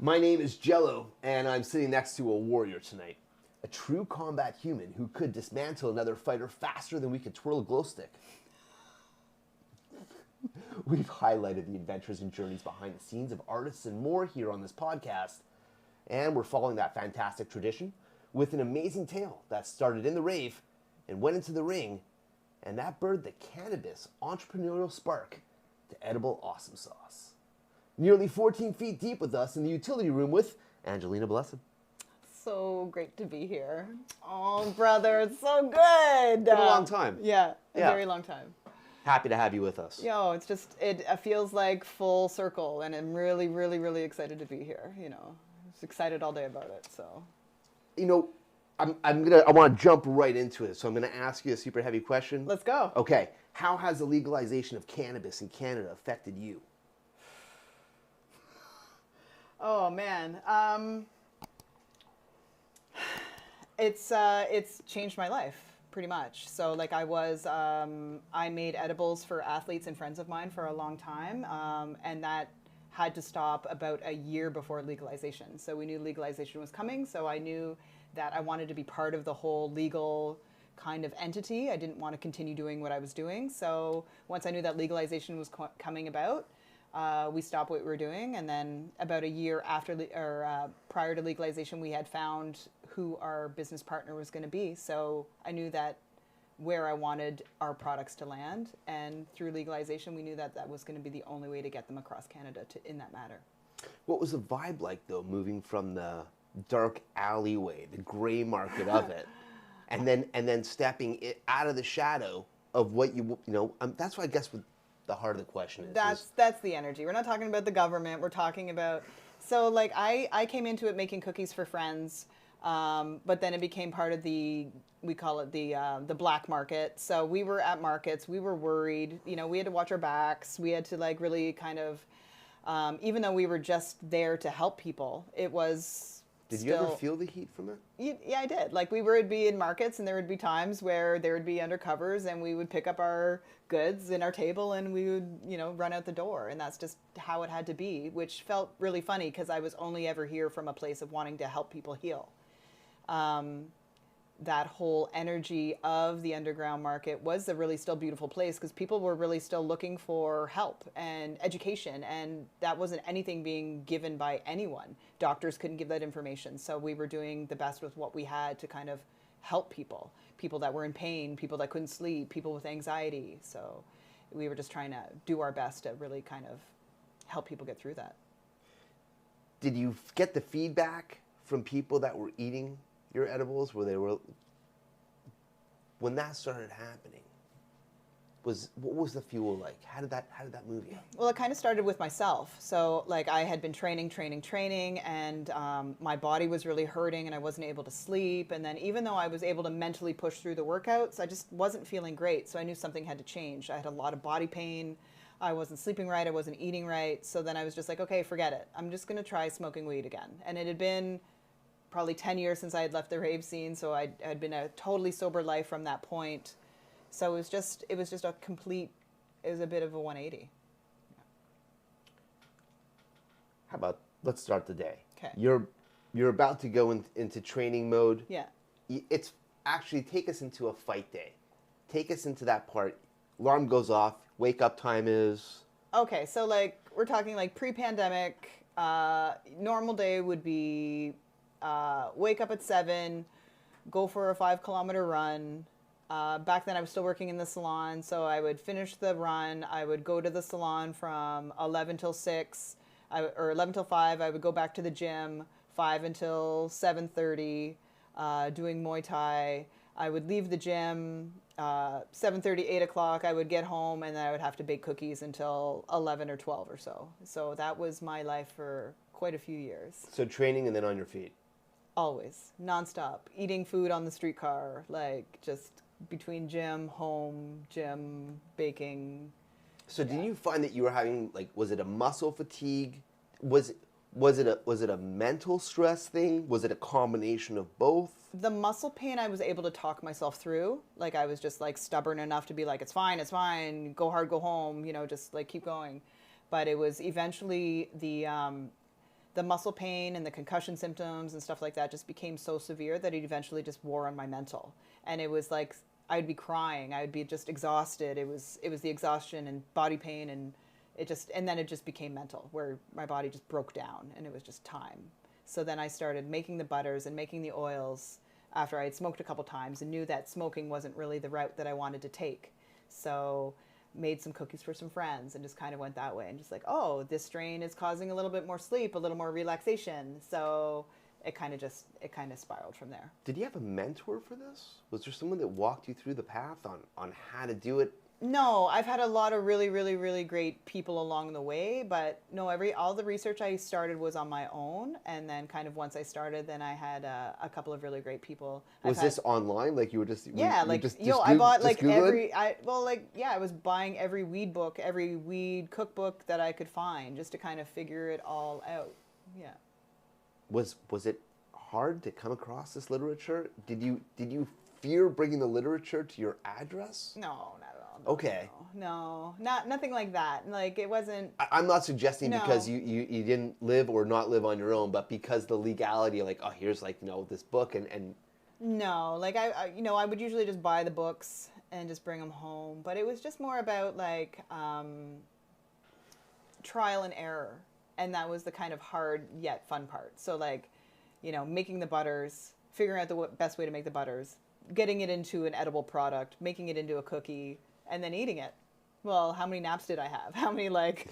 My name is Jello, and I'm sitting next to a warrior tonight. A true combat human who could dismantle another fighter faster than we could twirl a glow stick. We've highlighted the adventures and journeys behind the scenes of artists and more here on this podcast. And we're following that fantastic tradition with an amazing tale that started in the rave and went into the ring, and that birthed the cannabis entrepreneurial spark to edible awesome sauce. Nearly 14 feet deep with us in the utility room with Angelina Blessed. So great to be here. Oh, brother, it's so good. Been a long time. Yeah, a Yeah. very long time. Happy to have you with us. Yo, it's just, it feels like full circle, and I'm really, really, really excited to be here. You know, I was excited all day about it, so. You know, I want to jump right into it. So I'm gonna ask you a super heavy question. Let's go. Okay, how has the legalization of cannabis in Canada affected you? Oh, man. It's changed my life pretty much. So like I made edibles for athletes and friends of mine for a long time. And that had to stop about a year before legalization. So we knew legalization was coming. So I knew that I wanted to be part of the whole legal kind of entity. I didn't want to continue doing what I was doing. So once I knew that legalization was coming about, we stopped what we were doing, and then about a year after, prior to legalization, we had found who our business partner was going to be. So I knew that where I wanted our products to land, and through legalization, we knew that that was going to be the only way to get them across Canada in that matter. What was the vibe like, though, moving from the dark alleyway, the gray market of it, and then stepping it out of the shadow of what you know? That's why I guess the heart of the question is. That's the energy. We're not talking about the government. We're talking about, so like I came into it making cookies for friends, but then it became part of we call it the black market. So we were at markets. We were worried. You know, we had to watch our backs. We had to like really kind of, even though we were just there to help people, it was. Did you ever feel the heat from it? Yeah, I did. Like we would be in markets, and there would be times where there would be undercovers, and we would pick up our goods in our table, and we would, run out the door. And that's just how it had to be, which felt really funny because I was only ever here from a place of wanting to help people heal. That whole energy of the underground market was a really still beautiful place because people were really still looking for help and education, and that wasn't anything being given by anyone. Doctors couldn't give that information, so we were doing the best with what we had to kind of help people that were in pain, people that couldn't sleep, people with anxiety. So we were just trying to do our best to really kind of help people get through that. Did you get the feedback from people that were eating your edibles, when that started happening, what was the fuel like? How did that move you? Well, it kind of started with myself. So like I had been training, and my body was really hurting, and I wasn't able to sleep. And then even though I was able to mentally push through the workouts, I just wasn't feeling great. So I knew something had to change. I had a lot of body pain. I wasn't sleeping right. I wasn't eating right. So then I was just like, okay, forget it. I'm just going to try smoking weed again. And it had been probably 10 years since I had left the rave scene, so I had been a totally sober life from that point. So it was just it was a bit of a 180. How about, let's start the day. Okay. You're about to go into training mode. Yeah. It's actually, take us into a fight day. Take us into that part. Alarm goes off, wake up time is? Okay, so like we're talking like pre-pandemic, normal day would be wake up at 7, go for a 5-kilometer run. Back then I was still working in the salon, so I would finish the run. I would go to the salon from 11 till 6, or 11 till 5. I would go back to the gym, 5 until 7:30, doing Muay Thai. I would leave the gym, 7:30, 8 o'clock. I would get home, and then I would have to bake cookies until 11 or 12 or so. So that was my life for quite a few years. So training and then on your feet? Always, nonstop, eating food on the streetcar, like just between gym, home, gym, baking. So did you find that you were having, like, was it a muscle fatigue? Was it a mental stress thing? Was it a combination of both? The muscle pain I was able to talk myself through. Like I was just like stubborn enough to be like, it's fine, go hard, go home, just like keep going. But it was eventually the muscle pain and the concussion symptoms and stuff like that just became so severe that it eventually just wore on my mental. And it was like I'd be crying, I would be just exhausted. It was the exhaustion and body pain, and then it just became mental, where my body just broke down, and it was just time. So then I started making the butters and making the oils after I had smoked a couple times and knew that smoking wasn't really the route that I wanted to take. So made some cookies for some friends and just kind of went that way, and just like, oh, this strain is causing a little bit more sleep, a little more relaxation. So it kind of spiraled from there. Did you have a mentor for this? Was there someone that walked you through the path on how to do it? No, I've had a lot of really, really, really great people along the way, but no, all the research I started was on my own, and then kind of once I started, then I had a couple of really great people. Was this online? Like you were just I bought like I was buying every weed book, every weed cookbook that I could find, just to kind of figure it all out. Yeah. Was it hard to come across this literature? Did you fear bringing the literature to your address? No, not at all. Okay. No, nothing like that. Like it wasn't. I'm not suggesting No. because you didn't live or not live on your own, but because the legality, like, oh, here's like, this book and. No, like I would usually just buy the books and just bring them home, but it was just more about like trial and error, and that was the kind of hard yet fun part. So like, making the butters, figuring out the best way to make the butters, getting it into an edible product, making it into a cookie, and then eating it. Well, how many naps did I have? How many like...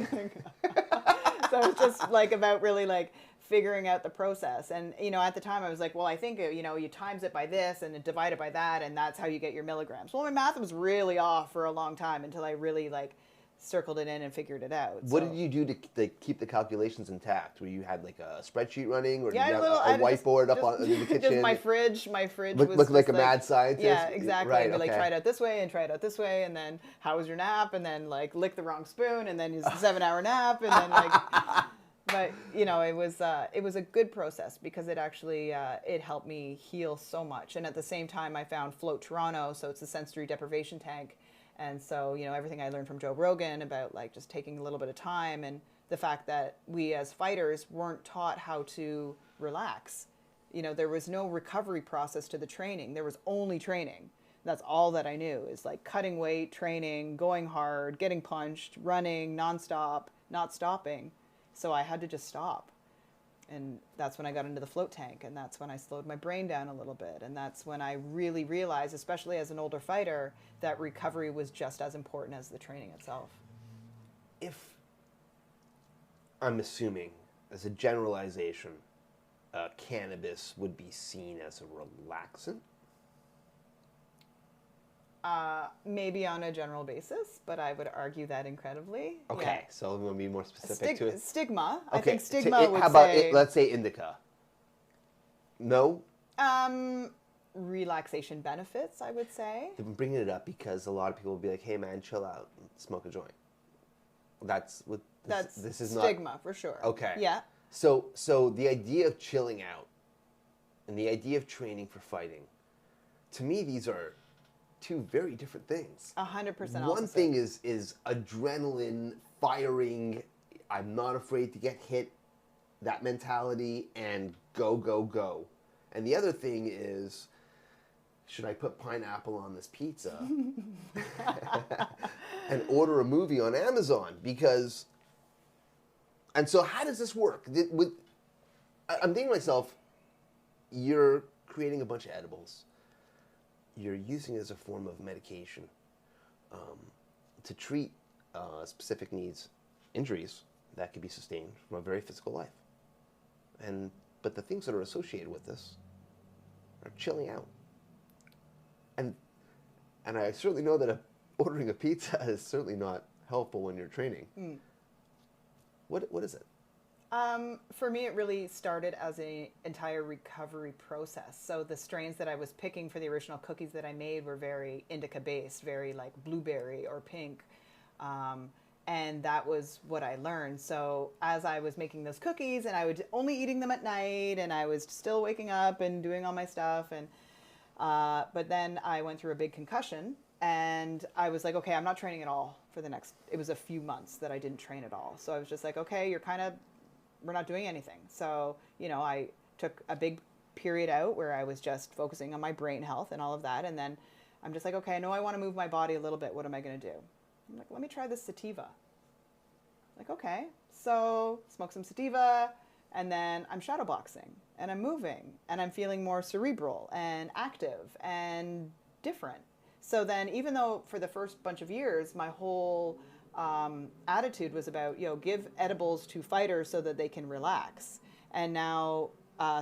So it's just like about really like figuring out the process. And, at the time I was like, well, I think, you times it by this and divide it by that, and that's how you get your milligrams. Well, my math was really off for a long time until I really like circled it in and figured it out. What did you do to keep the calculations intact? Where you had like a spreadsheet running, or did you have a whiteboard up in the kitchen? Just my fridge looked like a mad scientist. Yeah, exactly. Right, and okay. Like try it out this way and try it out this way, and then how was your nap? And then like lick the wrong spoon, and then use a 7-hour nap, and then like. But it was a good process because it actually it helped me heal so much. And at the same time, I found Float Toronto, so it's a sensory deprivation tank. And so, everything I learned from Joe Rogan about like just taking a little bit of time, and the fact that we as fighters weren't taught how to relax. There was no recovery process to the training. There was only training. That's all that I knew is like cutting weight, training, going hard, getting punched, running nonstop, not stopping. So I had to just stop. And that's when I got into the float tank, and that's when I slowed my brain down a little bit. And that's when I really realized, especially as an older fighter, that recovery was just as important as the training itself. If, I'm assuming, as a generalization, cannabis would be seen as a relaxant? Maybe on a general basis, but I would argue that incredibly. Okay, yeah. so I'm going to be more specific to it. Stigma. Okay. I think stigma would how about say... let's say indica? No? Relaxation benefits, I would say. I'm bringing it up because a lot of people will be like, hey man, chill out, smoke a joint. That's what this is stigma, not... for sure. Okay. Yeah. So the idea of chilling out and the idea of training for fighting, to me, these are two very different things. 100% One thing is adrenaline firing, I'm not afraid to get hit, that mentality, and go, go, go. And the other thing is, should I put pineapple on this pizza and order a movie on Amazon? Because, and so how does this work? I'm thinking to myself, you're creating a bunch of edibles. You're using it as a form of medication to treat specific needs, injuries that could be sustained from a very physical life. But the things that are associated with this are chilling out. And I certainly know that ordering a pizza is certainly not helpful when you're training. Mm. What is it? For me, it really started as an entire recovery process. So the strains that I was picking for the original cookies that I made were very indica based, very like blueberry or pink. And that was what I learned. So as I was making those cookies, and I was only eating them at night, and I was still waking up and doing all my stuff. And but then I went through a big concussion, and I was like, okay, I'm not training at all for the next, it was a few months that I didn't train at all. So I was just like, okay, you're kind of doing anything. So, I took a big period out where I was just focusing on my brain health and all of that. And then I'm just like, okay, I know I want to move my body a little bit. What am I going to do? I'm like, let me try this sativa. Like, okay, so smoke some sativa, and then I'm shadowboxing, and I'm moving, and I'm feeling more cerebral and active and different. So then, even though for the first bunch of years, my whole attitude was about, give edibles to fighters so that they can relax. And now,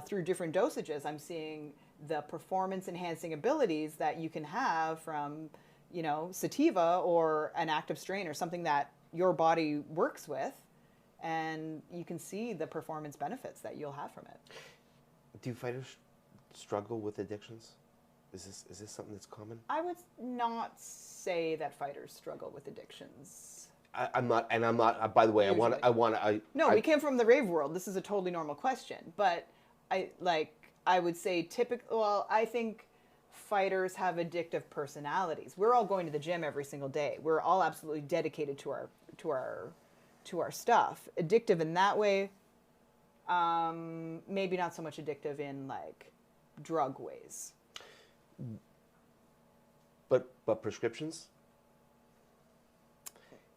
through different dosages, I'm seeing the performance-enhancing abilities that you can have from, sativa or an active strain or something that your body works with, and you can see the performance benefits that you'll have from it. Do fighters struggle with addictions? Is this something that's common? I would not say that fighters struggle with addictions. I'm not. By the way, Usually. We came from the rave world. This is a totally normal question, but I would say I think fighters have addictive personalities. We're all going to the gym every single day. We're all absolutely dedicated to our stuff. Addictive in that way, maybe not so much addictive in like drug ways. But prescriptions?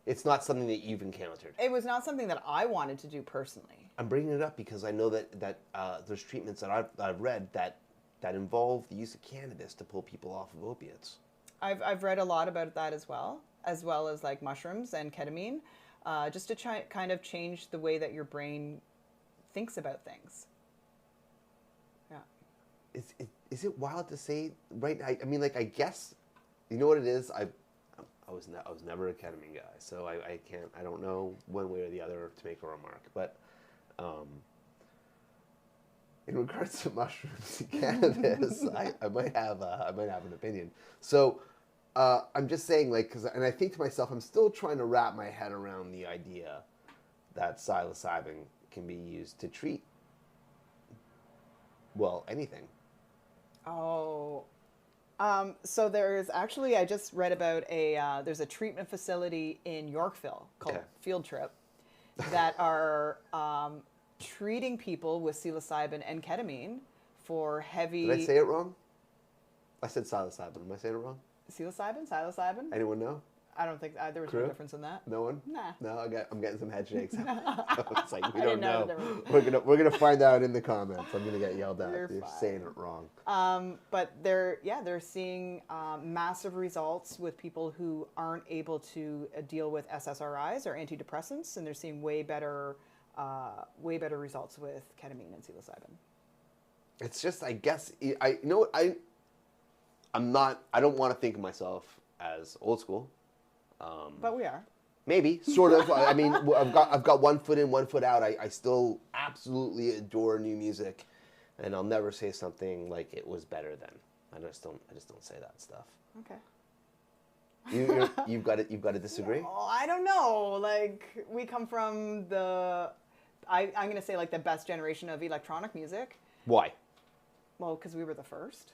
It's not something that you've encountered. It was not something that I wanted to do personally. I'm bringing it up because I know that there's treatments that I've read that involve the use of cannabis to pull people off of opiates. I've read a lot about that as well as like mushrooms and ketamine, just to kind of change the way that your brain thinks about things. Yeah. Is it wild to say, right? I mean, like, I guess, you know what it is? I was never a ketamine guy, so I don't know one way or the other to make a remark. But in regards to mushrooms and cannabis, I might have an opinion. So I'm just saying, like, and I think to myself, I'm still trying to wrap my head around the idea that psilocybin can be used to treat, well, anything. Oh. So there's actually, I just read about there's a treatment facility in Yorkville called Field Trip that are treating people with psilocybin and ketamine for heavy... Did I say it wrong? I said psilocybin. Am I saying it wrong? Psilocybin? Anyone know? I don't think there was no difference in that. No one? Nah. No, I'm getting some head shakes. It's like, we I don't didn't know know. We're gonna find out in the comments. I'm gonna get yelled at. You're saying it wrong. But they're seeing massive results with people who aren't able to deal with SSRIs or antidepressants, and they're seeing way better results with ketamine and psilocybin. It's just, I guess, I don't want to think of myself as old school. But we are. Maybe, sort of. I mean, I've got 1 foot in, 1 foot out. I still absolutely adore new music, and I'll never say something like it was better than. I just don't say that stuff. Okay. You've got to disagree. No, I don't know. Like, we come from I'm going to say like the best generation of electronic music. Why? Well, because we were the first.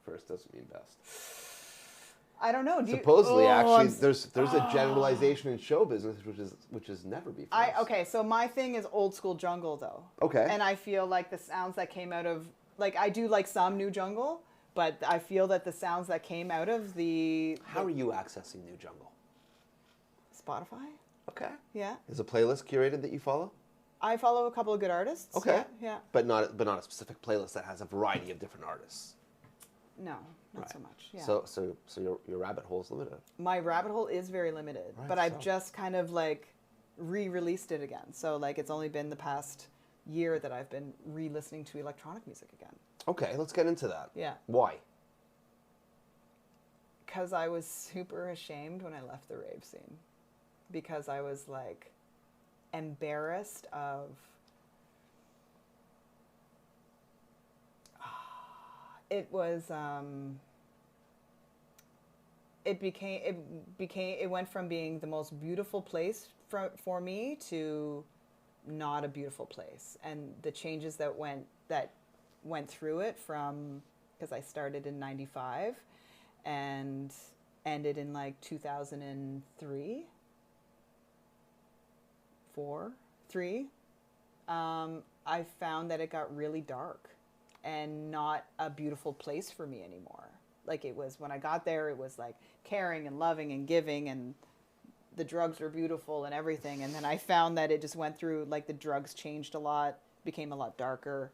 First doesn't mean best. I don't know. Supposedly, actually, there's a generalization in show business which is never be first. Okay, so my thing is old school jungle though. Okay. And I feel like the sounds that came out of, like, I do like some new jungle, but I feel that the sounds that came out of How are you accessing new jungle? Spotify. Okay. Yeah. Is a playlist curated that you follow? I follow a couple of good artists. Okay. Yeah. But not a specific playlist that has a variety of different artists. No, not so much. Yeah. So your rabbit hole is limited. My rabbit hole is very limited, but I've just kind of like re-released it again. So like it's only been the past year that I've been re-listening to electronic music again. Okay, let's get into that. Yeah. Why? Because I was super ashamed when I left the rave scene. Because I was like embarrassed of it went from being the most beautiful place for me to not a beautiful place, and the changes that went through it, from because I started in 95 and ended in like 2003 3 I found that it got really dark and not a beautiful place for me anymore. Like it was, when I got there, it was like caring and loving and giving, and the drugs were beautiful and everything. And then I found that it just went through, like the drugs changed a lot, became a lot darker.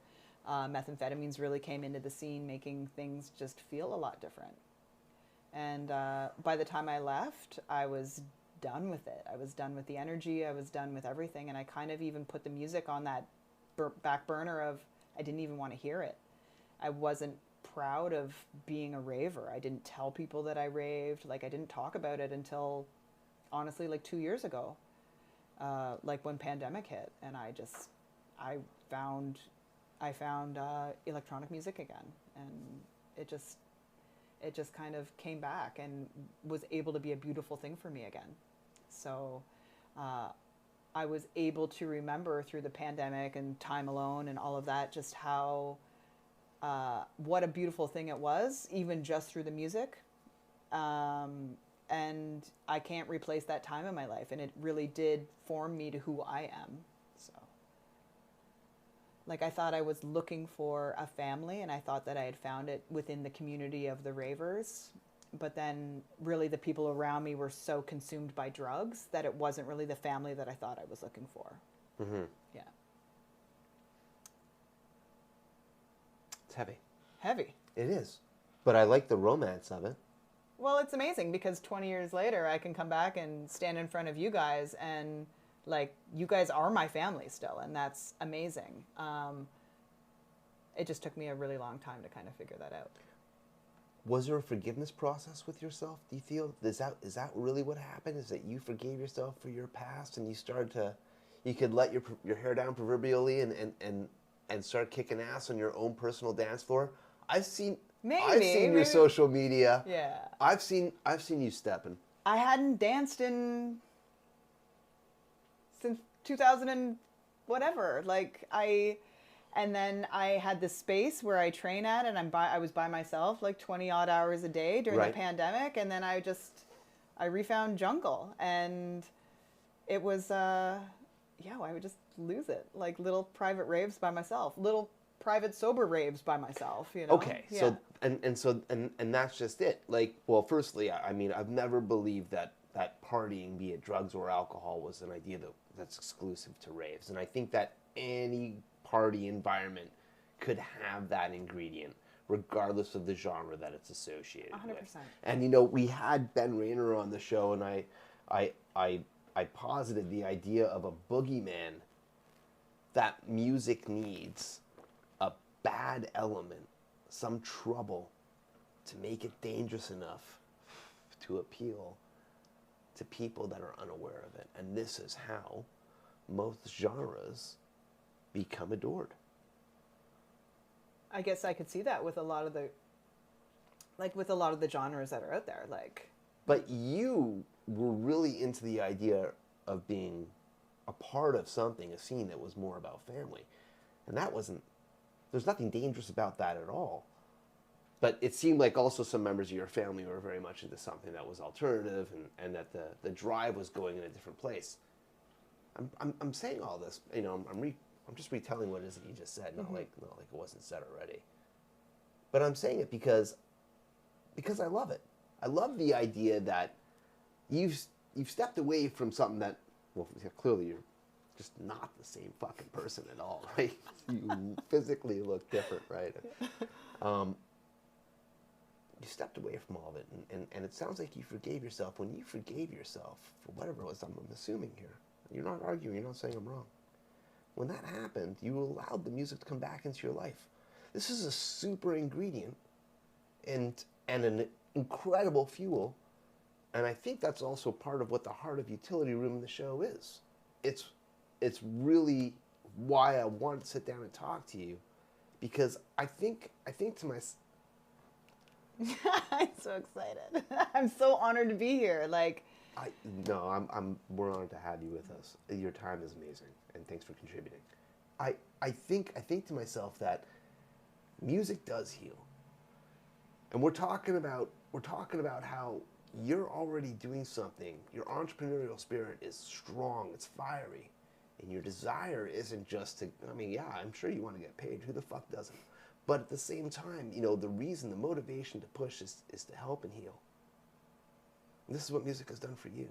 Methamphetamines really came into the scene, making things just feel a lot different. And by the time I left, I was done with it. I was done with the energy. I was done with everything. And I kind of even put the music on that back burner of, I didn't even want to hear it. I wasn't proud of being a raver. I didn't tell people that I raved. Like I didn't talk about it until, honestly, like 2 years ago, like when pandemic hit. And I found electronic music again. And it just kind of came back and was able to be a beautiful thing for me again. So I was able to remember through the pandemic and time alone and all of that, just how, what a beautiful thing it was, even just through the music. And I can't replace that time in my life. And it really did form me to who I am. So, like, I thought I was looking for a family, and I thought that I had found it within the community of the ravers. But then really the people around me were so consumed by drugs that it wasn't really the family that I thought I was looking for. Mm-hmm. Yeah. It's heavy. Heavy. It is. But I like the romance of it. Well, it's amazing because 20 years later, I can come back and stand in front of you guys and, like, you guys are my family still, and that's amazing. It just took me a really long time to kind of figure that out. Was there a forgiveness process with yourself? Do you feel, is that really what happened? Is that you forgave yourself for your past and you started to, you could let your hair down proverbially and start kicking ass on your own personal dance floor? I've seen your social media. Yeah. I've seen you stepping. I hadn't danced since 2000 and whatever. And then I had this space where I train at, and I was by myself like 20 odd hours a day during the pandemic. And then I refound jungle, and it was, I would just lose it. Like little private raves by myself, little private sober raves by myself, you know? Okay. Yeah. So, and that's just it. Like, well, firstly, I mean, I've never believed that partying, be it drugs or alcohol, was an idea that's exclusive to raves. And I think that any party environment could have that ingredient, regardless of the genre that it's associated 100%. with. And you know, we had Ben Rayner on the show, and I posited the idea of a boogeyman. That music needs a bad element, some trouble, to make it dangerous enough to appeal to people that are unaware of it. And this is how most genres become adored. I guess I could see that with a lot of the genres that are out there, like. But you were really into the idea of being a part of something, a scene that was more about family. And there's nothing dangerous about that at all. But it seemed like also some members of your family were very much into something that was alternative, and that the drive was going in a different place. I'm saying all this, you know, I'm just retelling what it is that you just said, not like it wasn't said already. But I'm saying it because I love it. I love the idea that you've stepped away from something that, well, clearly you're just not the same fucking person at all, right? You physically look different, right? You stepped away from all of it, and it sounds like you forgave yourself. When you forgave yourself for whatever it was, I'm assuming here, you're not arguing, you're not saying I'm wrong. When that happened, you allowed the music to come back into your life. This is a super ingredient and an incredible fuel. And I think that's also part of what the heart of Utility Room in the show is. It's really why I wanted to sit down and talk to you, because I think to myself, I'm so excited. I'm so honored to be here. We're honored to have you with us. Your time is amazing, and thanks for contributing. I think to myself that music does heal, and we're talking about how you're already doing something. Your entrepreneurial spirit is strong. It's fiery, And your desire isn't just to, I mean, yeah, I'm sure you want to get paid. Who the fuck doesn't? But at the same time, you know, the reason, the motivation to push is to help and heal. And this is what music has done for you.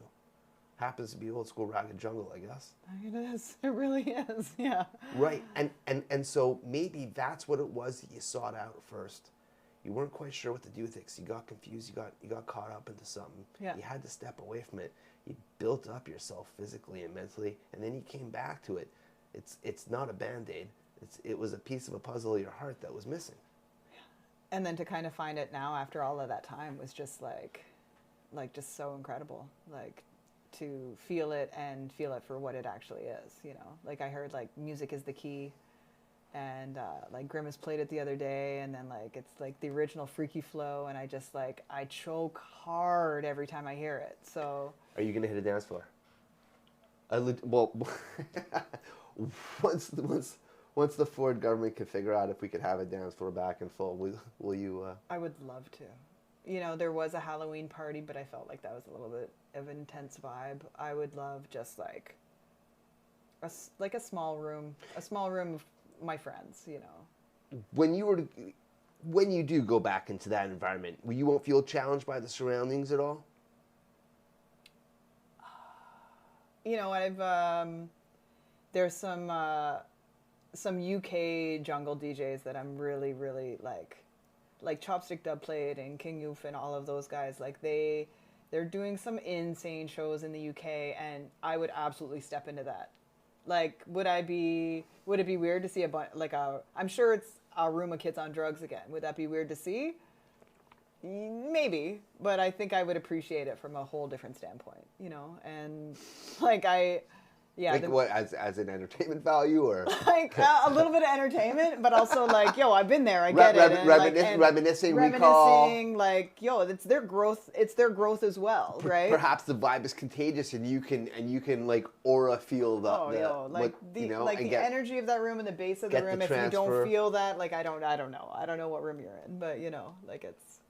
Happens to be old school ragged jungle, I guess. It is. It really is. Yeah. Right. And so maybe that's what it was that you sought out first. You weren't quite sure what to do with it because you got confused. You got caught up into something. Yeah. You had to step away from it. You built up yourself physically and mentally, and then you came back to it. It's not a Band-Aid. It was a piece of a puzzle of your heart that was missing. And then to kind of find it now after all of that time was just like just so incredible. Like to feel it and feel it for what it actually is, you know. Like I heard like music is the key, and like Grimace played it the other day, and then like it's like the original Freaky Flow, and I just like I choke hard every time I hear it. So are you gonna hit a dance floor? Well, once the Ford government could figure out if we could have a dance floor back in full, will you? I would love to. You know, there was a Halloween party, but I felt like that was a little bit of an intense vibe. I would love just like a small room of my friends, you know. When you do go back into that environment, you won't feel challenged by the surroundings at all? You know, there's some UK jungle DJs that I'm really, really like Chopstick Dub Plate and King Youth and all of those guys. Like they're doing some insane shows in the UK, and I would absolutely step into that. Like, would it be weird to see I'm sure it's a room of kids on drugs again. Would that be weird to see? Maybe, but I think I would appreciate it from a whole different standpoint, you know? And like what, as an entertainment value, or like a little bit of entertainment, but also like, yo, I've been there, I get it. And reminiscing, recall, like, yo, it's their growth as well, right? Perhaps the vibe is contagious, and you can like aura feel the energy of that room and the bass of the room. If you don't feel that, like, I don't know what room you're in, but you know, like it's.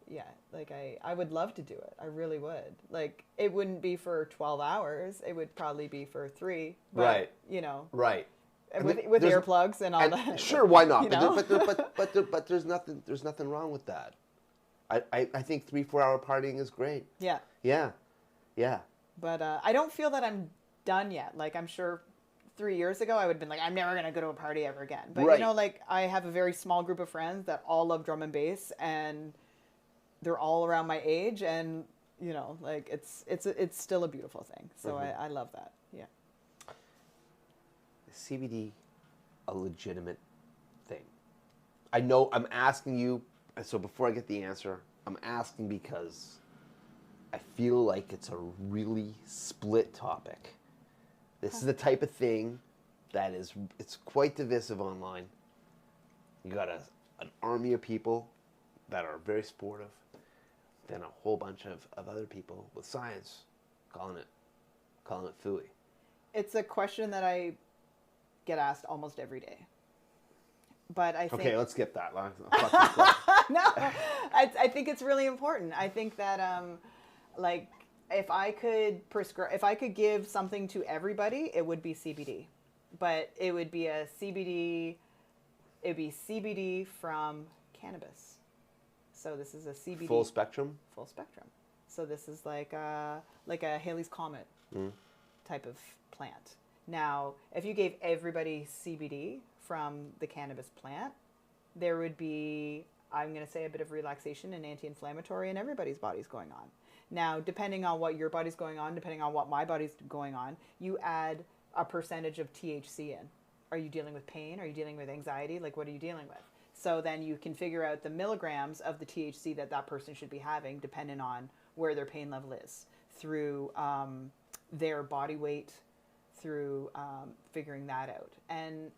Yeah, like I would love to do it. I really would. Like, it wouldn't be for 12 hours. It would probably be for 3. But, right. You know. Right. With earplugs and all that. Sure, why not? But there's nothing wrong with that. I think 3-4 hour partying is great. Yeah. Yeah. Yeah. But I don't feel that I'm done yet. Like, I'm sure 3 years ago I would have been like, I'm never going to go to a party ever again. But, right. You know, like, I have a very small group of friends that all love drum and bass, and they're all around my age, and you know, like it's still a beautiful thing. So mm-hmm. I love that. Yeah. Is CBD a legitimate thing? I know I'm asking you, so before I get the answer, I'm asking because I feel like it's a really split topic. This is the type of thing that it's quite divisive online. You got an army of people that are very supportive, then a whole bunch of other people with science calling it phooey. It's a question that I get asked almost every day. But I think... Okay, let's skip that. No, I think it's really important. I think that, like, if I could give something to everybody, it would be CBD. But it would be CBD from cannabis. So this is a CBD. Full spectrum? Full spectrum. So this is like a Halley's Comet type of plant. Now, if you gave everybody CBD from the cannabis plant, there would be, I'm going to say, a bit of relaxation and anti-inflammatory in everybody's body's going on. Now, depending on what your body's going on, depending on what my body's going on, you add a percentage of THC in. Are you dealing with pain? Are you dealing with anxiety? Like, what are you dealing with? So then you can figure out the milligrams of the THC that person should be having, depending on where their pain level is, through their body weight, through figuring that out. And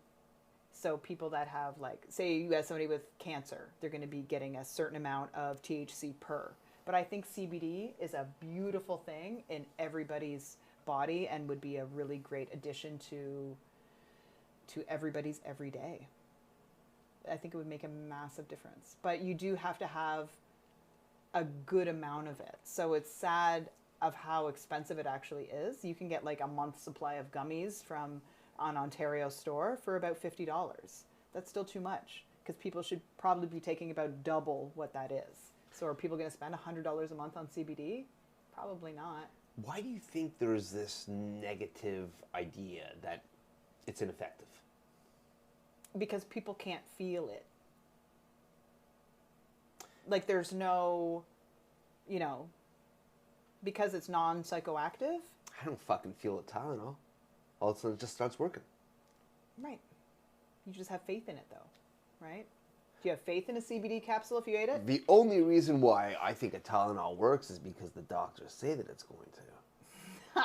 so people that have, like, say you have somebody with cancer, they're going to be getting a certain amount of THC per. But I think CBD is a beautiful thing in everybody's body and would be a really great addition to everybody's everyday. I think it would make a massive difference. But you do have to have a good amount of it. So it's sad of how expensive it actually is. You can get like a month's supply of gummies from an Ontario store for about $50. That's still too much because people should probably be taking about double what that is. So are people going to spend $100 a month on CBD? Probably not. Why do you think there's this negative idea that it's ineffective? Because people can't feel it. Like there's no, you know, because it's non-psychoactive. I don't fucking feel it, Tylenol. All of a sudden it just starts working. Right. You just have faith in it though, right? Do you have faith in a CBD capsule if you ate it? The only reason why I think a Tylenol works is because the doctors say that it's going to.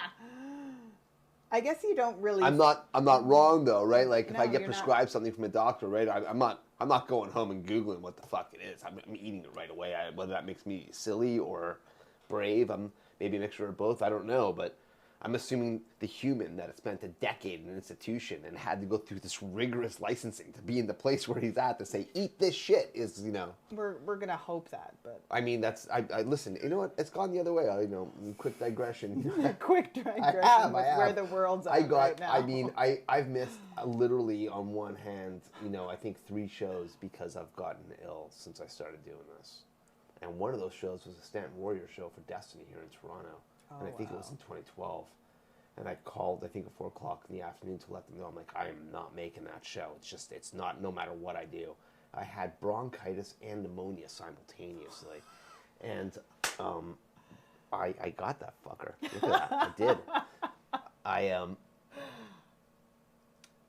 I guess you don't really. I'm not wrong though, right? Like if No, I get you're prescribed something from a doctor, right? I'm not going home and Googling what the fuck it is. I'm eating it right away. Whether that makes me silly or brave, I'm maybe a mixture of both. I don't know, but I'm assuming the human that had spent a decade in an institution and had to go through this rigorous licensing to be in the place where he's at to say eat this shit is, you know. We're gonna hope that, but. I mean, that's I listen. You know what? It's gone the other way. You know, quick digression. Quick digression. I have. Where the world's at right now. I mean, I've missed literally on one hand, you know, I think 3 shows because I've gotten ill since I started doing this, and one of those shows was a Stanton Warrior show for Destiny here in Toronto. And I think it was in 2012. And I called, I think, at 4 o'clock in the afternoon to let them know. I'm like, I am not making that show. It's not, no matter what I do. I had bronchitis and pneumonia simultaneously. And I got that fucker. Look at that. I did.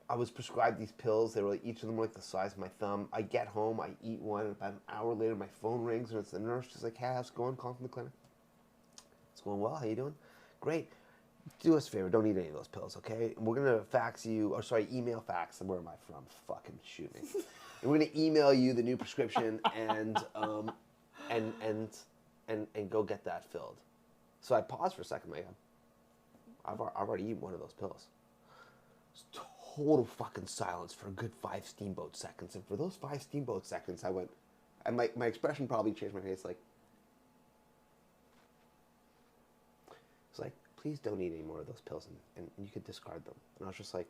I was prescribed these pills. They were like, each of them were like the size of my thumb. I get home, I eat one, and about an hour later, my phone rings, and it's the nurse. She's like, hey, how's it going? Calling from the clinic. It's going well. How you doing? Great. Do us a favor. Don't eat any of those pills, okay? We're going to email fax. Where am I from? Fucking shoot me. And we're going to email you the new prescription and go get that filled. So I paused for a second. Like, I've already eaten one of those pills. It's total fucking silence for a good 5 steamboat seconds. And for those 5 steamboat seconds, I went, and my expression probably changed my face, like, it's like, please don't eat any more of those pills and you could discard them. And I was just like,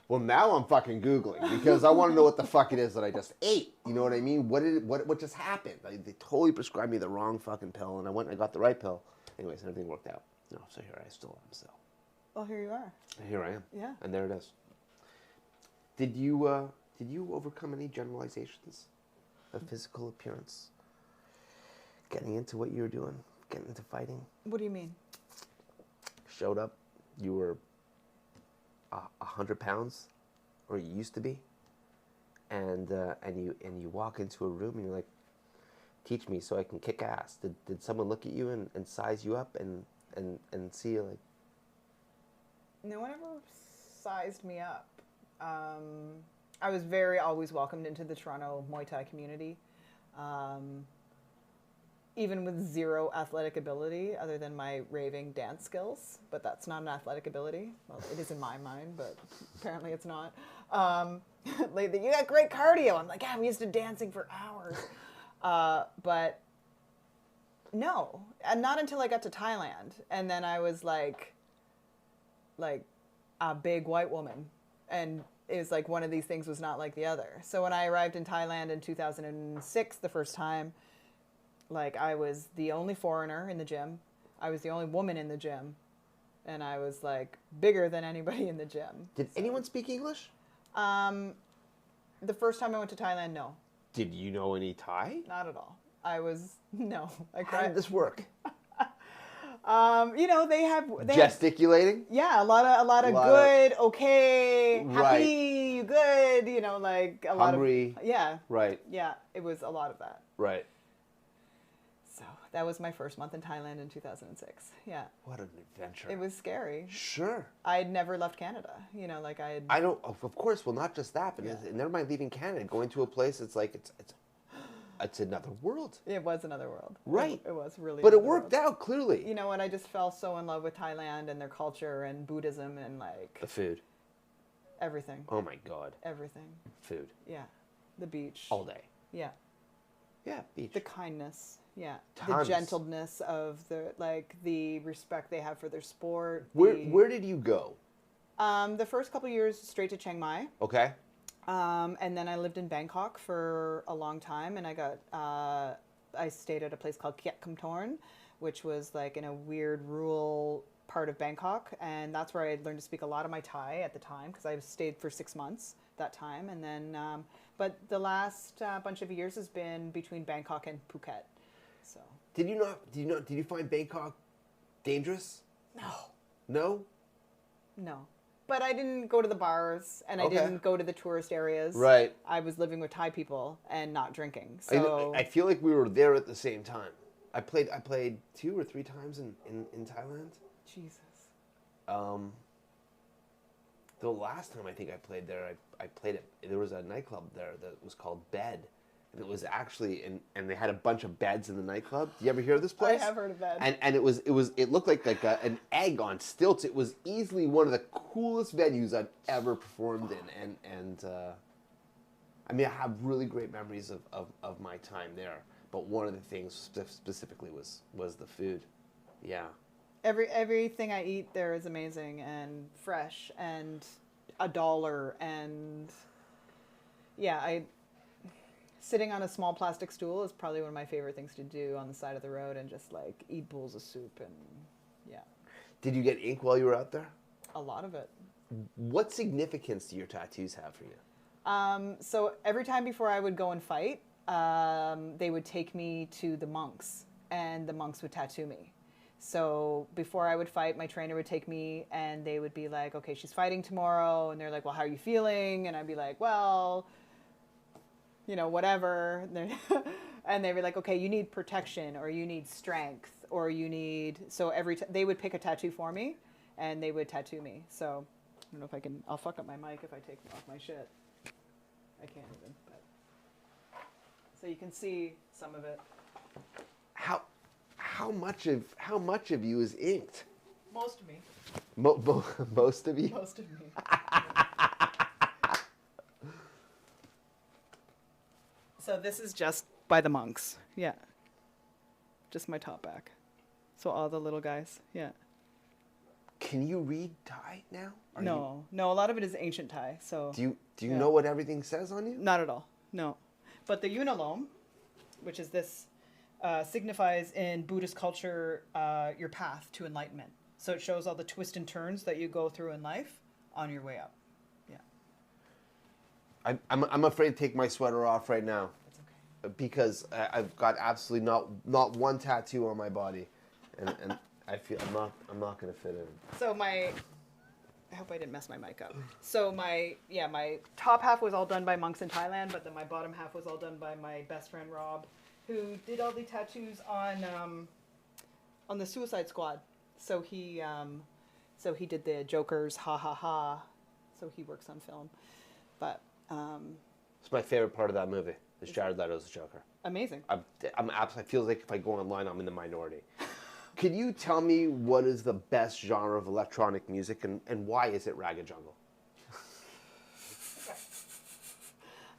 well, now I'm fucking Googling because I want to know what the fuck it is that I just ate. You know what I mean? What just happened? They totally prescribed me the wrong fucking pill and I went and I got the right pill. Anyways, everything worked out. No, so here I still am still. Well, here you are. Here I am. Yeah. And there it is. Did you overcome any generalizations of physical appearance? Getting into what you were doing? Getting into fighting? What do you mean? Showed up, you were 100 pounds, or you used to be, and you walk into a room and you're like, teach me so I can kick ass. Did someone look at you and size you up and see you like? No one ever sized me up. I was always welcomed into the Toronto Muay Thai community. Even with 0 athletic ability other than my raving dance skills, but that's not an athletic ability. Well, it is in my mind, but apparently it's not. Like, you got great cardio. I'm like, yeah, I'm used to dancing for hours. But no, and not until I got to Thailand. And then I was like a big white woman. And it was like one of these things was not like the other. So when I arrived in Thailand in 2006, the first time, like, I was the only foreigner in the gym. I was the only woman in the gym. And I was, like, bigger than anybody in the gym. Did anyone speak English? The first time I went to Thailand, no. Did you know any Thai? Not at all. No. How did this work? You know, they have gesticulating. Yeah, a lot of good, okay, happy, right. You good. You know, like a hungry. lot of yeah. Right. Yeah, it was a lot of that. Right. So that was my first month in Thailand in 2006. Yeah. What an adventure. It was scary. Sure. I had never left Canada. You know, like I don't. Of course. Well, not just that, but never mind leaving Canada, going to a place. It's like it's another world. It was another world. Right. It was really. But it worked out clearly. You know, and I just fell so in love with Thailand and their culture and Buddhism and like the food. Everything. Oh my God. Everything. Food. Yeah. The beach. All day. Yeah. Yeah, beach. The kindness. Yeah, Tons. the gentleness of the respect they have for their sport. Where did you go? The first couple of years straight to Chiang Mai. Okay. And then I lived in Bangkok for a long time, and I stayed at a place called Kiet Kum Torn, which was like in a weird rural part of Bangkok, and that's where I learned to speak a lot of my Thai at the time because I stayed for 6 months that time, and then but the last bunch of years has been between Bangkok and Phuket. So Did you find Bangkok dangerous? no, but I didn't go to the bars, and I didn't go to the tourist areas. Right. I was living with Thai people and not drinking. So I feel like we were there at the same time. I played 2 or 3 times in Thailand. Jesus. The last time I think I played there, I played it. There was a nightclub there that was called Bed, and it was actually and they had a bunch of beds in the nightclub. Do you ever hear of this place? I have heard of that. And it looked like an egg on stilts. It was easily one of the coolest venues I've ever performed in, and I mean I have really great memories of my time there. But one of the things specifically was the food. Yeah. Everything I eat there is amazing and fresh and $1 and sitting on a small plastic stool is probably one of my favorite things to do on the side of the road and just like eat bowls of soup and yeah. Did you get ink while you were out there? A lot of it. What significance do your tattoos have for you? So every time before I would go and fight, they would take me to the monks and the monks would tattoo me. So before I would fight, my trainer would take me and they would be like, okay, she's fighting tomorrow. And they're like, well, how are you feeling? And I'd be like, well, whatever. And they were like, okay, you need protection or you need strength or you need, so they would pick a tattoo for me and they would tattoo me. So I don't know if I'll fuck up my mic if I take off my shit. I can't even, but. So you can see some of it. How much of you is inked? Most of me. Most of you? Most of me. So this is just by the monks. Yeah. Just my top back. So all the little guys. Yeah. Can you read Thai now? No. A lot of it is ancient Thai. So. Do you know what everything says on you? Not at all. No. But the unalome, which is this, signifies in Buddhist culture your path to enlightenment. So it shows all the twists and turns that you go through in life on your way up. Yeah. I'm afraid to take my sweater off right now. That's okay. Because I've got absolutely not one tattoo on my body, and I feel I'm not gonna fit in. So I hope I didn't mess my mic up. So my top half was all done by monks in Thailand, but then my bottom half was all done by my best friend Rob, who did all the tattoos on the Suicide Squad. So he did the Joker's ha ha ha. So he works on film, but it's my favorite part of that movie. Is Jared Leto's Joker. Amazing. I feel like if I go online, I'm in the minority. Could you tell me what is the best genre of electronic music and why is it Raga Jungle?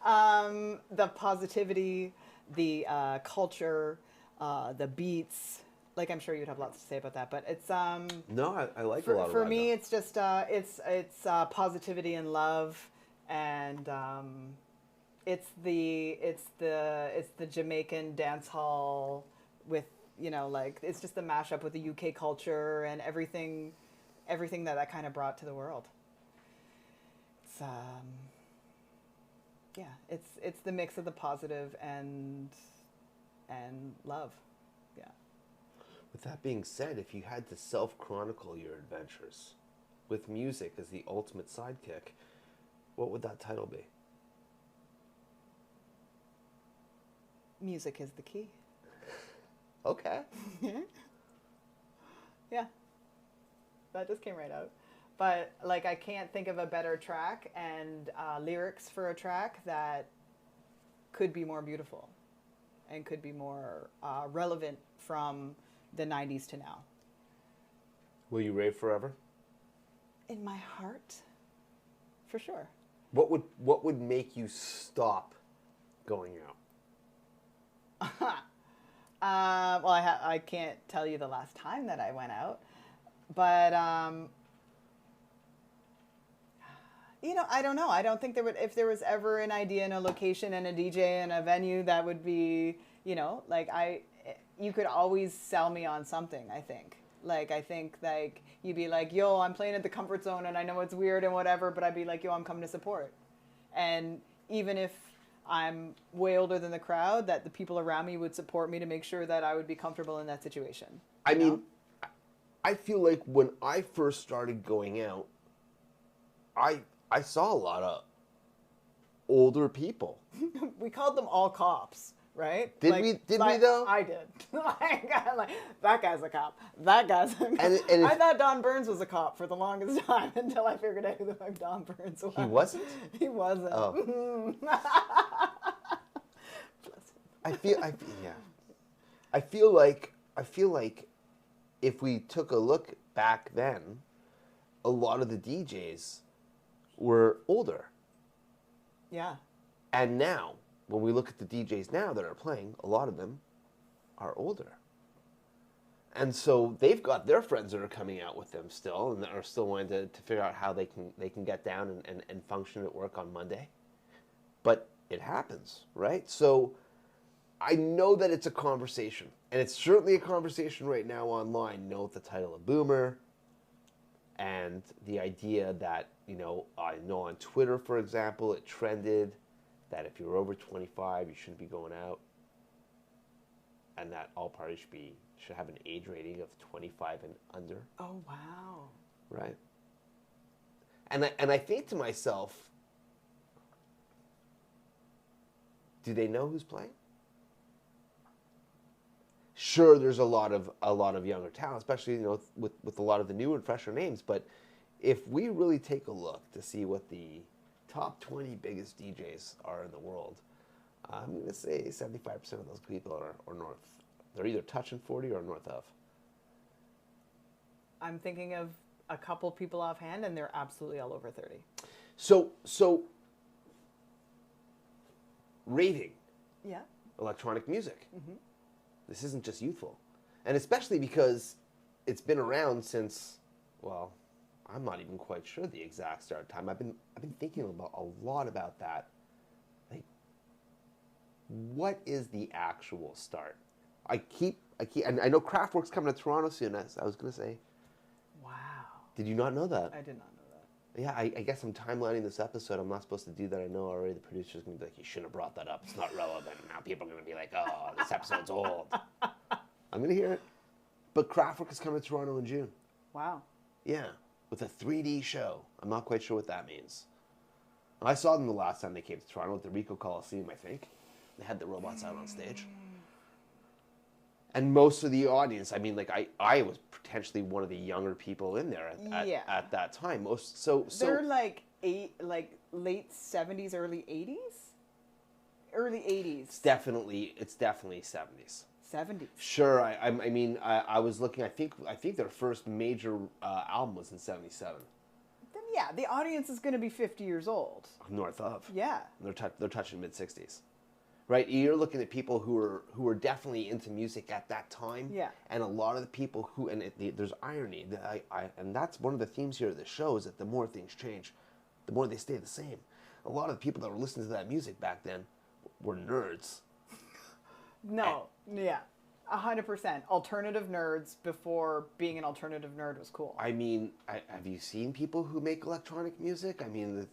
The positivity, the culture, the beats. Like I'm sure you'd have lots to say about that, but it's No, I like for, a lot of for Raga. me. It's just it's positivity and love, and it's the Jamaican dance hall with. It's just the mashup with the UK culture and everything that kind of brought to the world. It's it's the mix of the positive and love. Yeah. With that being said, if you had to self-chronicle your adventures with music as the ultimate sidekick, what would that title be? Music is the key. Okay. Yeah. That just came right out. But I can't think of a better track and lyrics for a track that could be more beautiful and could be more relevant from the 90s to now. Will you rave forever? In my heart, for sure. What would make you stop going out? Well, I can't tell you the last time that I went out, but I don't know. I don't think if there was ever an idea and a location and a DJ and a venue that would be, you could always sell me on something, I think. I think you'd be like, yo, I'm playing at the comfort zone and I know it's weird and whatever, but I'd be like, yo, I'm coming to support. And even if I'm way older than the crowd, that the people around me would support me to make sure that I would be comfortable in that situation. I mean, I feel like when I first started going out, I saw a lot of older people. We called them all cops, right? Did we though? I did. That guy's a cop. That guy's a cop. And I thought Don Burns was a cop for the longest time until I figured out who the fuck Don Burns was. He wasn't? He wasn't. Oh. I feel like if we took a look back then, a lot of the DJs were older. Yeah. And now, when we look at the DJs now that are playing, a lot of them are older. And so they've got their friends that are coming out with them still and are still wanting to figure out how they can get down and function at work on Monday. But it happens, right? So I know that it's a conversation. And it's certainly a conversation right now online, with the title of Boomer. And the idea that, I know on Twitter, for example, it trended that if you're over 25, you shouldn't be going out. And that all parties should have an age rating of 25 and under. Oh, wow. Right. And I think to myself, do they know who's playing? Sure, there's a lot of younger talent, especially with a lot of the newer and fresher names. But if we really take a look to see what the top 20 biggest DJs are in the world, I'm going to say 75% of those people are north. They're either touching 40 or north of. I'm thinking of a couple people offhand, and they're absolutely all over 30. So raving. Yeah. Electronic music. Mm-hmm. This isn't just youthful. And especially because it's been around since, well, I'm not even quite sure the exact start time. I've been thinking a lot about that. Like, what is the actual start? And I know Kraftwerk's coming to Toronto soon, as I was going to say. Wow. Did you not know that? I did not know that. Yeah, I guess I'm timelining this episode. I'm not supposed to do that. I know already. The producer's going to be like, you shouldn't have brought that up. It's not relevant. Now people are going to be like, oh, this episode's old. I'm going to hear it. But Kraftwerk is coming to Toronto in June. Wow. Yeah, with a 3D show. I'm not quite sure what that means. I saw them the last time they came to Toronto at the Ricoh Coliseum, I think. They had the robots out on stage. And most of the audience, I was potentially one of the younger people in there at that time. They're like late 70s, early 80s? Early 80s. It's definitely 70s. 70s. Sure, I was looking. I think their first major album was in 77. Then yeah, the audience is going to be 50 years old. North of. Yeah. They're touching mid 60s. Right, you're looking at people who are definitely into music at that time. Yeah. And a lot of the people who, there's irony, and that's one of the themes here of the show, is that the more things change, the more they stay the same. A lot of the people that were listening to that music back then were nerds. No, yeah, 100%. Alternative nerds before being an alternative nerd was cool. I mean, have you seen people who make electronic music? I mean,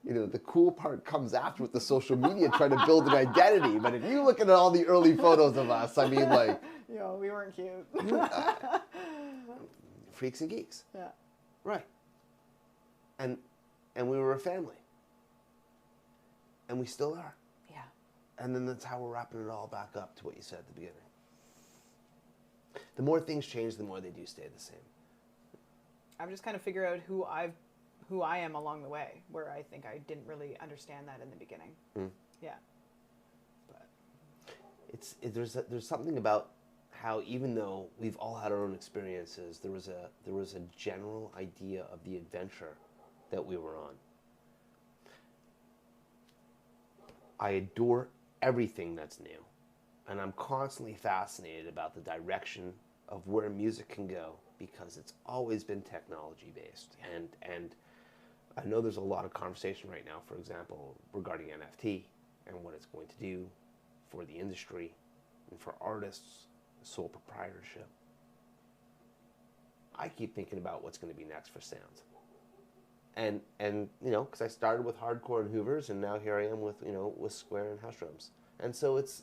the cool part comes after with the social media trying to build an identity. But if you look at all the early photos of us, I mean, like... we weren't cute. Freaks and geeks. Yeah. Right. And we were a family. And we still are. Yeah. And then that's how we're wrapping it all back up to what you said at the beginning. The more things change, the more they do stay the same. I'm just kind of figuring out who I am along the way, where I think I didn't really understand that in the beginning. Mm. Yeah. But there's something about how, even though we've all had our own experiences, there was a general idea of the adventure that we were on. I adore everything that's new. And I'm constantly fascinated about the direction of where music can go because it's always been technology based. And I know there's a lot of conversation right now, for example, regarding NFT and what it's going to do for the industry and for artists, sole proprietorship. I keep thinking about what's going to be next for sounds. And you know, because I started with hardcore and Hoovers, and now here I am with, you know, with Square and House Drums. And so it's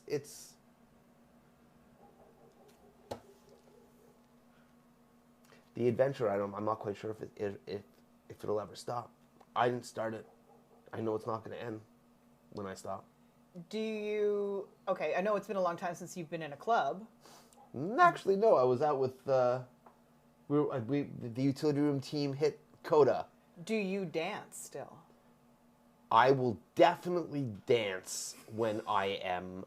the adventure. I'm not quite sure if it'll ever stop. I didn't start it. I know it's not going to end when I stop. Okay, I know it's been a long time since you've been in a club. Actually, no. I was out with the utility room team hit Coda. Do you dance still? I will definitely dance when I am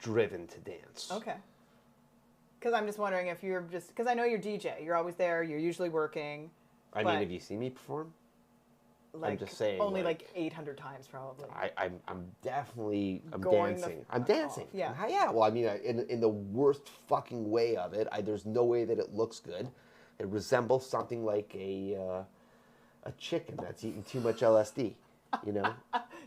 driven to dance. Okay. Because I'm just wondering if you're just... Because I know you're DJ. You're always there. You're usually working. I mean, have you seen me perform? Like, I'm just saying. Only like 800 times, probably. I'm definitely... I'm Going dancing. I'm dancing. Off. Yeah. Yeah. Well, I mean, in the worst fucking way of it, there's no way that it looks good. It resembles something like a chicken that's eating too much LSD, you know?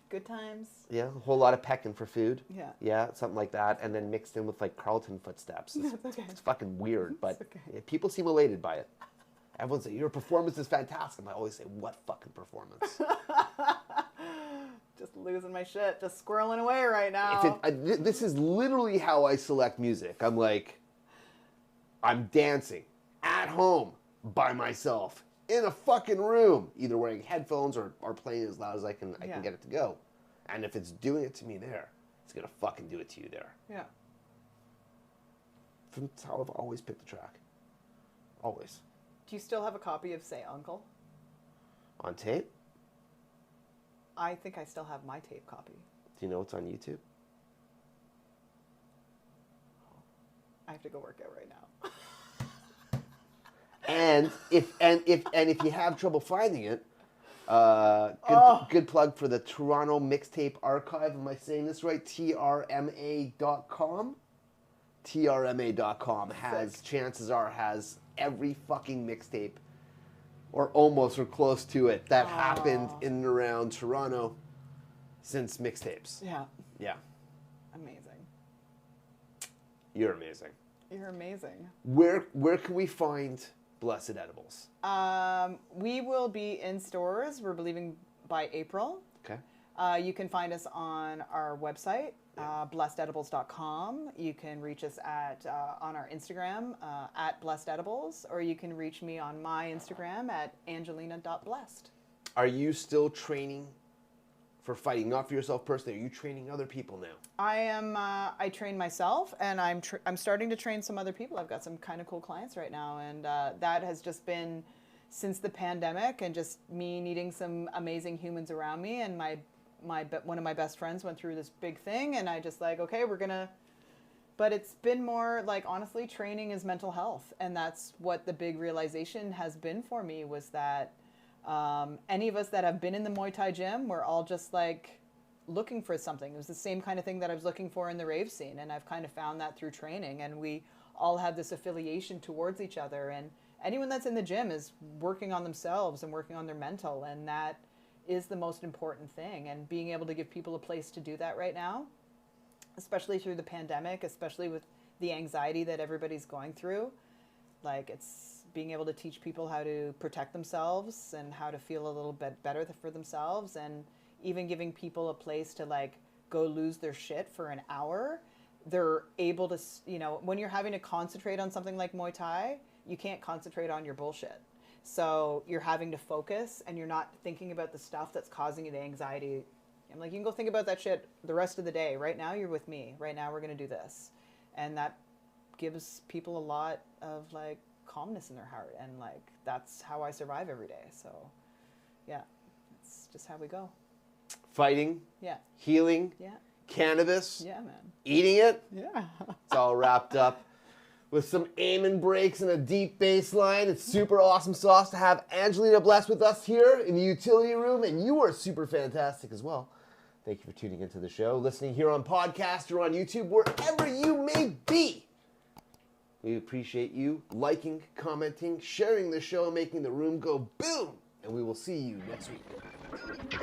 Good times. Yeah, a whole lot of pecking for food. Yeah. Yeah, something like that, and then mixed in with like Carlton footsteps. It's fucking weird, but people seem elated by it. Everyone's like, your performance is fantastic. I always say, what fucking performance? Just losing my shit, just squirreling away right now. This is literally how I select music. I'm like, I'm dancing at home by myself in a fucking room, either wearing headphones or playing as loud as I can get it to go. And if it's doing it to me there, it's gonna fucking do it to you there. Yeah. That's how I've always picked the track. Always. Do you still have a copy of Say Uncle? On tape? I think I still have my tape copy. Do you know it's on YouTube? I have to go work out right now. And if you have trouble finding it, good plug for the Toronto Mixtape Archive. Am I saying this right? TRMA.com. TRMA.com has every fucking mixtape, or almost or close to it, that happened in and around Toronto since mixtapes. Yeah. Yeah. Amazing. You're amazing. You're amazing. Where can we find Blessed Edibles? We will be in stores, we're believing, by April. Okay. You can find us on our website, blessededibles.com. You can reach us on our Instagram, at blessededibles, or you can reach me on my Instagram at angelina.blessed. Are you still training for fighting? Not for yourself personally. Are you training other people now? I am. I train myself, and I'm starting to train some other people. I've got some kind of cool clients right now, and that has just been since the pandemic, and just me needing some amazing humans around me. And one of my best friends went through this big thing, and I just like, okay, we're gonna. But it's been more like, honestly, training is mental health, and that's what the big realization has been for me, was that any of us that have been in the Muay Thai gym, we're all just like looking for something. It was the same kind of thing that I was looking for in the rave scene, and I've kind of found that through training, and we all have this affiliation towards each other, and anyone that's in the gym is working on themselves and working on their mental, and that is the most important thing. And being able to give people a place to do that right now, especially through the pandemic, especially with the anxiety that everybody's going through, like, it's being able to teach people how to protect themselves and how to feel a little bit better for themselves, and even giving people a place to like go lose their shit for an hour. They're able to, when you're having to concentrate on something like Muay Thai, you can't concentrate on your bullshit. So you're having to focus, and you're not thinking about the stuff that's causing you the anxiety. I'm like, you can go think about that shit the rest of the day. Right now you're with me. Right now we're going to do this. And that gives people a lot of like calmness in their heart. And like, that's how I survive every day. So yeah, it's just how we go. Fighting. Yeah. Healing. Yeah. Cannabis. Yeah, man. Eating it. Yeah. It's all wrapped up with some aiming breaks and a deep bass line. It's super awesome sauce to have Angelina Bless with us here in the utility room, and you are super fantastic as well. Thank you for tuning into the show, listening here on podcast or on YouTube, wherever you may be. We appreciate you liking, commenting, sharing the show, making the room go boom. And we will see you next week.